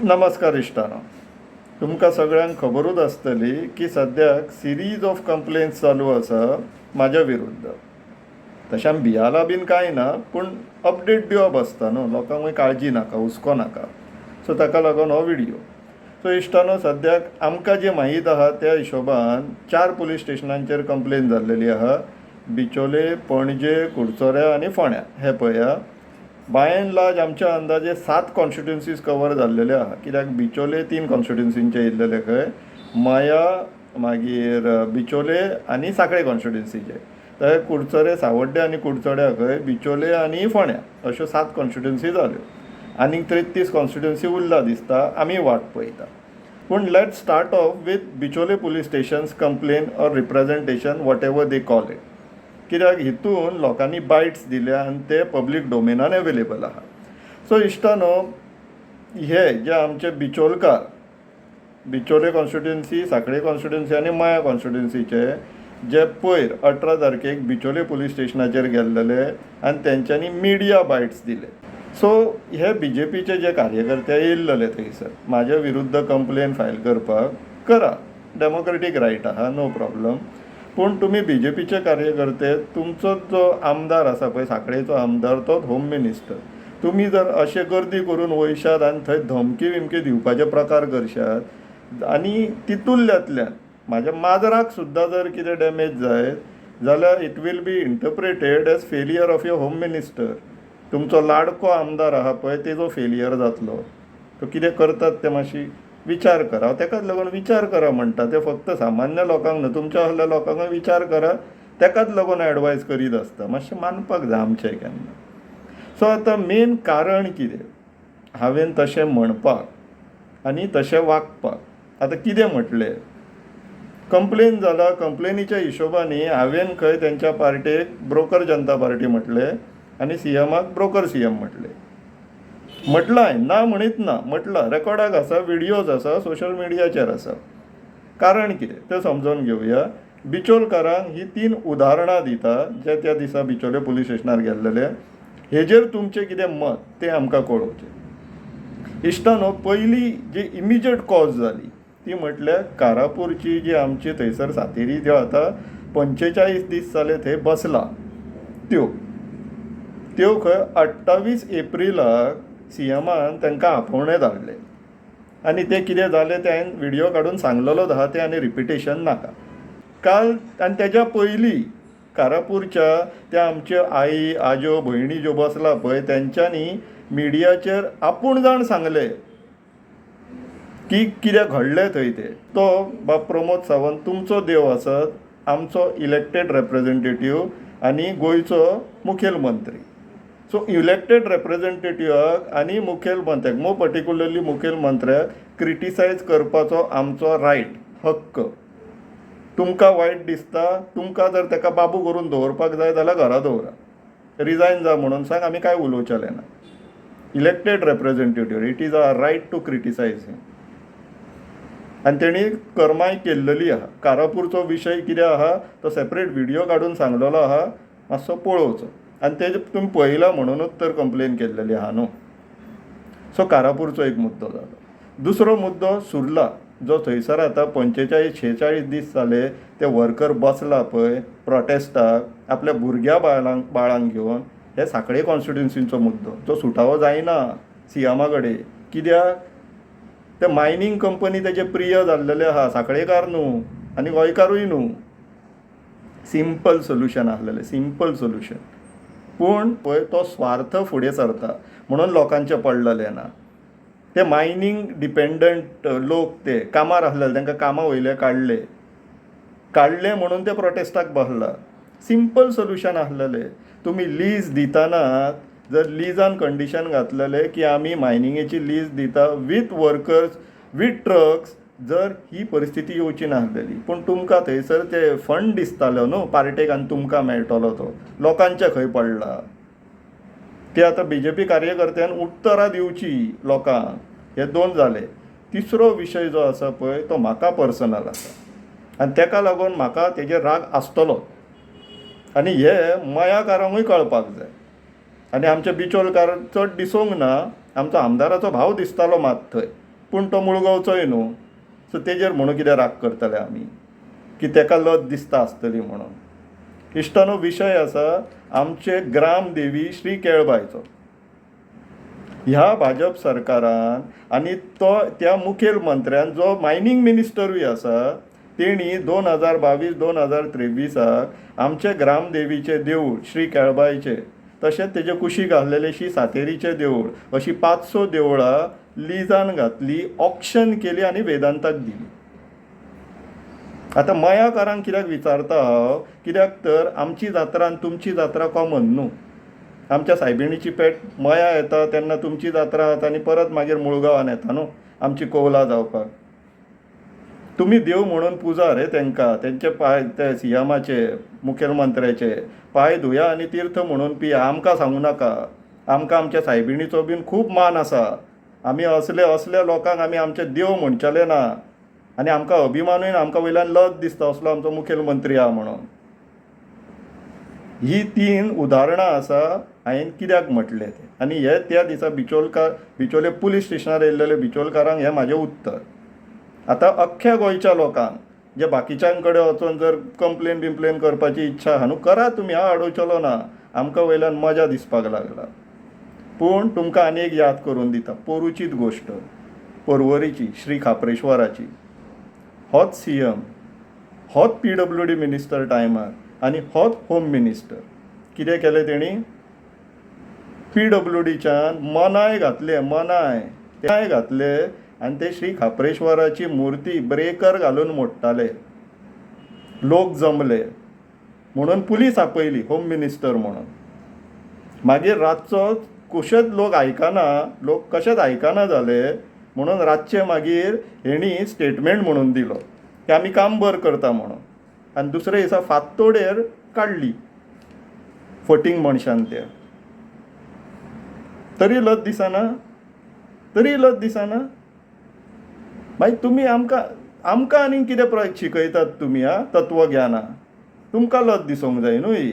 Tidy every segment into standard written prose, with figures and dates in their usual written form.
नमस्कार इश्टानो. तुमकां सगळ्यांक खबरूच आसतली की सद्याक सिरीज ऑफ कंप्लेन्स चालू आसा म्हाज्या विरुद्ध. तशें भियाला बीन कांय ना, पूण अपडेट दिवप आसता न्हू, लोकांक काळजी नाका, हुस्को नाका. सो ताका लागून हो व्हिडियो. सो इश्टानो, सद्याक आमकां जे माहीत आहा त्या हिशोबान 4 पुलीस स्टेशनांचेर कंप्लेन जाल्लेली आहा. बिचोले, पणजे, कुडचोऱ्या आनी फोंड्या. हे पळया, बाय एंड लार्ज आमच्या अंदाजे 7 कॉन्स्टिट्युन्सीज कवर जाल्लेले आहा. कित्याक बिचोले 3 कॉन्स्टिट्युन्सींचे येयल्लेले खंय, माया, मागीर बिचोले आनी सांकळे कॉन्स्टिट्युन्सीचे. थंय कुडचोरे, सावड्डे आनी कुडचोड्या खंय, बिचोले आनी फोंड्या अश्यो 7 कॉन्स्टिट्युन्सी जाल्यो. आनीक 33 कॉन्स्टिट्युन्सी उरला दिसता. आमी वाट पळयता. पूण let start off with Bicholim police stations complaint or representation, whatever they call it. कित्याक हितून लोकांनी बायट्स दिल्या आनी ते पब्लीक डोमेनान एवेलेबल आहा. सो इश्टानो, हे जे आमचे बिचोलकार, बिचोले कॉन्स्टिट्युन्सी, सांकळे कॉन्स्टिट्युन्सी आनी माया कॉन्स्टिट्युन्सीचे जे पयर 18 तारखेक बिचोले पुलीस स्टेशनाचेर गेल्लेले आनी तेंच्यांनी मिडिया बायट्स दिले. सो हे BJPचे जे कार्यकर्ते येयल्लेले थंयसर म्हाज्या विरुद्ध कंप्लेन फायल करपाक, करा, डेमोक्रेटीक रायट आहा, नो प्रॉब्लम. पूण तुमी BJPचे कार्यकर्ते, तुमचो जो आमदार आसा पळय, सांकळेचो आमदार, तो होम मिनिस्टर, तुमी जर अशे गर्दी करून वयशात आनी थंय धमकी विमकी दिवपाचे प्रकार करशात आनी तितूंतल्यातल्यान म्हाज्या माजराक सुद्दां जर कितें डॅमेज जायत जाल्यार it will be interpreted as failure of your home minister. तुमचो लाडको आमदार आहा पळय, तेजो फेलियर जातलो. तो कितें करतात ते मातशी विचार करा. हांव तेकाच लागून विचार करा म्हणटा. ते फक्त सामान्य लोकांक न्हू, तुमच्या ahल्या लोकांक विचार करा. तेकाच लागून एडवायस करीत आसता. मातशें मानपाक जाय आमचें केन्ना. सो आतां मेन कारण कितें हांवें तशें म्हणपाक आनी तशें वागपाक. आतां कितें म्हटलें, कंप्लेन जाला, कंप्लेनीच्या हिशोबांनी हांवें खंय तेंच्या पार्टेक ब्रोकर जनता पार्टी म्हटलें आनी CMाक ब्रोकर CM म्हटलें. म्हटलां हांवें, ना म्हणीत ना, म्हटलां. रेकॉर्डाक आसा, व्हिडियोज आसा, सोशल मिडियाचेर आसा. कारण कितें तें समजून घेवया. बिचोलकारांक ही 3 उदाहरणां दिता जे त्या दिसा बिचोले पुलीस स्टेशनार गेल्लेले. हेजेर तुमचें कितें मत तें आमकां कळोवचें. इश्टानो, पयली जी इमिजिएट कॉज जाली ती म्हटल्यार कारापूरची जी आमची थंयसर सातेरी ज्यो आतां 45 दीस जाले थंय बसला, त्यो खंय 28 एप्रिलाक CMान तांकां आपोवणें धाडलें. आनी तें कितें जालें तें हांवें व्हिडियो काडून सांगलेलोच आहा, तें आनी रिपिटेशन नाका. काल आनी तेज्या पयलीं कारापूरच्या त्या आमच्यो आई, आजो, भयणी ज्यो बसला पळय, तेंच्यांनी मिडियाचेर आपूण जाण सांगलें की कितें घडलें थंय तें. तो बाब प्रमोद सावंत तुमचो देव आसत, आमचो इलेक्टेड रेप्रेझेंटेटीव आनी गोंयचो मुखेलमंत्री. सो इलेक्टेड रेप्रेझेंटेटिव्हाक आनी मुखेलमंत्र्याक, मोर पर्टिक्युलरली मुखेलमंत्र्याक क्रिटिसायज करपाचो आमचो रायट, हक्क. तुमकां वायट दिसता, तुमकां जर ताका बाबू करून दवरपाक जाय जाल्यार घरा दवरा, रिजायन जा म्हणून सांग, आमी कांय उलोवचेले ना. Elected representative, it is a right to criticise him. आनी तेणी कर्माय केल्लेली आहा. कारापूरचो विशय कितें आहा तो सेपरेट व्हिडियो काडून सांगलेलो आहा, मातसो पळोवचो. आनी तेजे तुमी पळयला म्हणूनच तर कंप्लेन केल्लेली आहा न्हू. सो कारापूरचो एक मुद्दो जालो. दुसरो मुद्दो सुर्ला, जो थंयसर आतां 45-46 दीस जाले ते वर्कर बसला पळय प्रोटेस्टाक आपल्या भुरग्या बाळांक घेवन. हे सांकळे कॉन्स्टिट्युन्सीचो मुद्दो, तो सुटावो जायना CMा कडेन. कित्याक ते मायनींग कंपनी तेजे प्रिय जाल्लेले आहा, सांकळेकार न्हू आनी गोंयकारूय न्हू. सिंपल सोल्युशन आसलेलें, सिंपल सोल्युशन. पूण पळय तो स्वार्थ फुडें सरता म्हणून लोकांचे पडलेले ना. ते मायनींग डिपेंडंट लोक ते कामार आसलेले, तांकां कामा वयले काडले म्हणून ते प्रोटेस्टाक बसला. सिंपल सोल्युशन आसलेलें. तुमी लीज दितानात जर लिजान कंडिशन घातलेले की आमी मायनिंगेची लीज दिता वीथ वर्कर्स, वीथ ट्रक्स, जर ही परिस्थिती येवची नासलेली. पूण तुमकां थंयसर ते फंड दिसतालो न्हू पार्टेक आनी तुमकां मेळटलो तो, लोकांच्या खंय पडला. ते आतां BJP कार्यकर्त्यान उत्तरां दिवची लोकांक. हे 2 जाले. तिसरो विशय जो आसा पळय तो म्हाका पर्सनल आसा आनी तेका लागून म्हाका तेजेर राग आसतलो आनी हे मयाकारांकूय कळपाक जाय. आनी आमचे बिचोलकार चड दिसूंक ना. आमचो आमदाराचो भाव दिसतालो मात थंय, पूण तो मुळगांवचोय न्हू, सो तेजेर म्हणून कितें राग करतले आमी की ताका लज दिसता आसतली म्हणून. इश्टानो, विशय आसा आमचे ग्रामदेवी श्री केळबायचो. ह्या भाजप सरकारान आनी त्या मुखेलमंत्र्यान जो मायनींग मिनिस्टरूय आसा तेणी 2022-2023 आमचे ग्रामदेवीचे देवूळ श्री केळबायचे, तशेंच तेजे कुशीक आसलेले श्री सातेरीचे देवूळ, अशी 500 देवळां लिजान घातली, ऑक्शन केली आनी वेदांताक दिली. आतां मयाकारांक कित्याक विचारता हांव, कित्याक तर आमची जात्रा आनी तुमची जात्रा कॉमन न्हू. आमच्या सायबिणीची पेट मया येता तेन्ना तुमची जात्रा जाता आनी परत मागीर मुळगांवान येता न्हू आमची कौला जावपाक. तुमी देव म्हणून पुजा रे तांकां, तेंचे पांय ते सीएमाचे मुखेलमंत्र्याचे पांय धुया आनी तीर्थ म्हणून पिया. आमकां सांगू नाका. आमकां आमच्या सायबिणीचो बीन खूब मान आसा. आमी असले लोकांक आमी आमचे देव म्हणचले ना आनी आमकां अभिमानूय आमकां वयल्यान लज दिसता असलो आमचो मुखेलमंत्री आहा म्हणून. ही 3 उदाहरणां आसा हांवें कित्याक म्हटलें तें. आनी हे त्या दिसा बिचोले पुलीस स्टेशनार येयल्लेले बिचोलकारांक हें म्हाजें उत्तर. आतां अख्ख्या गोंयच्या लोकांक जे बाकीच्यां कडेन वचून जर कंप्लेन करपाची इच्छा आहा न्हू, करा तुमी, हांव अडवचलो ना. आमकां वयल्यान मजा दिसपाक लागला. पूण तुमकां आनी एक याद करून दिता, पोरूचीच गोश्ट, पर्वरीची, श्री खापरेश्वराची. होच सीएम, होच PWD मिनिस्टर टायमार आनी होच होम मिनिस्टर. कितें केलें तेणी? PWDच्यान मनाय घातले आनी ते श्री खापरेश्वराची मुर्ती ब्रेकर घालून मोडटाले. लोक जमले म्हणून पुलीस आपयली होम मिनिस्टर म्हणून. मागीर रातचो कुशेच लोक कशेंच आयकना जाले म्हणून रातचे मागीर हेणी स्टेटमेंट म्हणून दिलो की आमी काम बरें करता म्हणून. आनी दुसरे दिसा फांतोडेर काडली फटींग मनशान त्या. तरी लज दिसना. मागीर तुमी आमकां आनीक कितें शिकयतात तुमी? तत्वज्ञाना तुमकां लज दिसूंक जाय न्हू ही.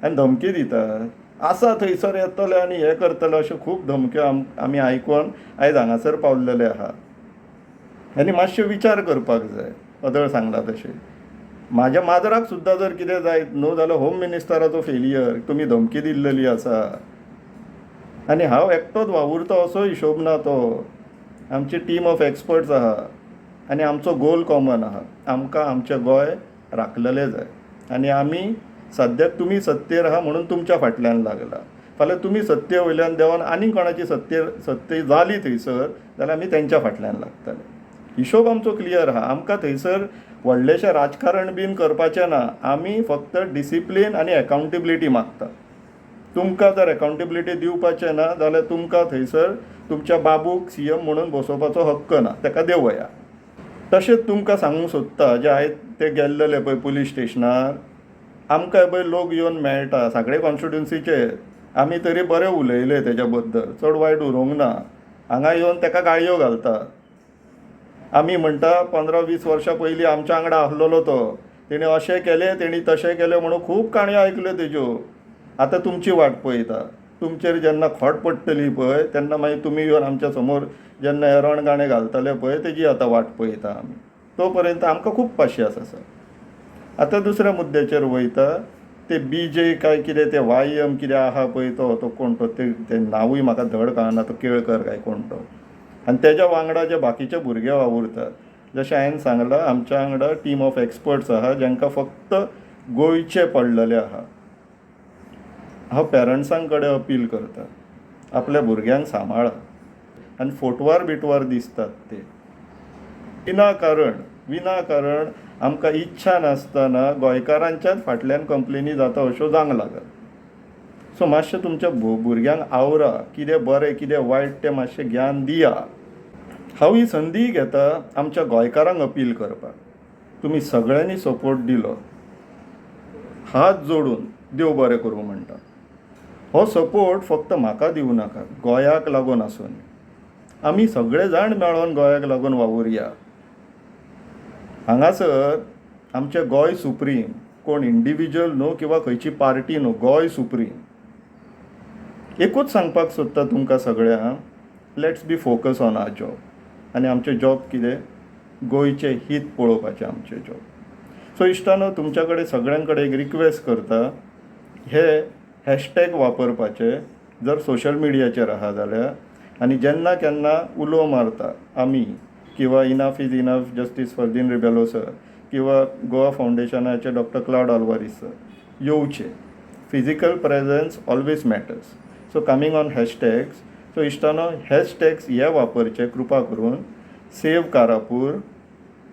आनी धमकी दितात, आसा थंयसर येतले आनी हें करतले, अश्यो खूब धमक्यो आमी आयकून आयज हांगासर पावलेले आहा. आनी मातशे विचार करपाक जाय. अदळ सांगला तशें म्हाज्या माजराक सुद्दां जर कितें जायत न्हू जाल्यार होम मिनिस्टराचो फेलियर, तुमी धमकी दिल्लेली आसा. आनी हांव एकटोच वावुरता असो हिशोब ना तो. आमची टीम ऑफ एक्सपर्ट्स आहा आनी आमचो गोल कॉमन आहा. आमकां आमचें गोंय राखलेलें जाय आनी आमी सद्याक तुमी सत्तेर आहा म्हणून तुमच्या फाटल्यान लागला. फाल्यां तुमी सत्ते वयल्यान देवान आनी कोणाची सत्ते जाली थंयसर जाल्यार आमी तेंच्या फाटल्यान लागतले. हिशोब आमचो क्लियर आहा. आमकां थंयसर व्हडलेशें राजकारण बीन करपाचें ना. आमी फक्त डिसिप्लीन आनी एकावंटेबिलिटी मागता. तुमकां जर एकावंटेबिलिटी दिवपाचें ना जाल्यार तुमकां थंयसर तुमच्या बाबूक सीएम म्हणून बसोवपाचो हक्क ना, ताका देवया. तशेंच तुमकां सांगूंक सोदता, जे आयज ते गेल्लेले पळय पुलीस स्टेशनार, आमकां पळय लोक येवन मेळटा सगळे कॉन्स्टिट्युन्सीचे. आमी तरी बरें उलयले तेज्या बद्दल, चड वायट उलोवंक ना. हांगा येवन ताका गाळयो घालता. आमी म्हणटा 15-20 वर्सां पयलीं आमच्या वांगडा आसलेलो तो, तेणी अशें केलें, तेणी तशें केलें म्हणून खूब काणयो आयकल्यो तेज्यो. आतां तुमची वाट पळयता. तुमचेर जेन्ना खोट पडटली पळय तेन्ना मागीर तुमी येवन आमच्या समोर जेन्ना हे रणगाणे घालतले पळय तेजी आतां वाट पळयता आमी. तो पर्यंत आमकां खूब पाशियेंस आसा. आतां दुसऱ्या मुद्द्याचेर वयता. ते BJ काय कितें ते YM कितें आहा पळय तो कोण तो, ते नांवूय म्हाका धड कळना, तो केळकर काय कोण तो. आनी तेज्या वांगडा जे बाकीचे भुरगे वावुरतात, जशें हांवें सांगलां आमच्या वांगडा टीम ऑफ एक्सपर्ट्स आहा जांकां फक्त गोंयचे पडलेले आहा. हांव पेरंट्सां कडेन अपील करता, आपल्या भुरग्यांक सांबाळा. आनी फोटवार दिसतात ते विनाकारण आमकां इच्छा नासतना गोंयकारांच्याच फाटल्यान कंप्लेनी जाता अश्यो जावंक लागत. सो मातशें तुमच्या भुरग्यांक आवरा, कितें बरें कितें वायट तें मातशें ज्ञान दिया. हांव ही संदी घेता आमच्या गोंयकारांक अपील करपाक. तुमी सगळ्यांनी सपोर्ट दिलो, हात जोडून देव बरें करूं म्हणटा. हो सपोर्ट फक्त म्हाका दिवं नाका, गोंयाक लागून आसून. आमी सगळे जाण मेळोन गोंयाक लागून वावुरया. हांगासर आमचें गोंय सुप्रीम, कोण इंडिविज्युअल न्हू किंवा खंयची पार्टी न्हू, गोंय सुप्रीम. एकूच सांगपाक सोदता तुमकां सगळ्यांक, let's be focus on our job. आनी आमचें जॉब कितें गोंयचें हीत पळोवपाचें आमचें जॉब. सो इश्टानो, तुमच्या कडेन सगळ्यां कडेन एक रिक्वेस्ट करता, हे हॅशटॅग वापरपाचे जर सोशल मिडियाचेर आहा जाल्यार, आनी जेन्ना केन्ना उलो मारता आमी किंवा enough is enough justice Ferdino Rebello sir किंवा गोवा फावंडेशनाचे डॉक्टर क्लाउड आल्वारीस सर येवचे. Physical presence always matters. So coming on hashtags, so इश्टानो, हॅशटॅग्स हे वापरचे कृपा करून. सेव कारापूर,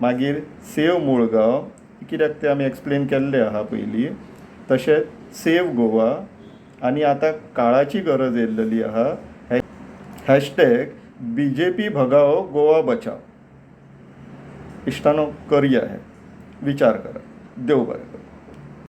मागीर सेव मुळगांव, कित्याक ते आमी एक्सप्लेन केल्ले आहा पयलीं. तशेंच सेव गोवा, आनी आतां काळाची गरज येयल्लेली आहा हॅशटॅग BJP भगाओ गोवा बचाव. इश्टानो, करया हें, विचार करा. देव बरें करूं.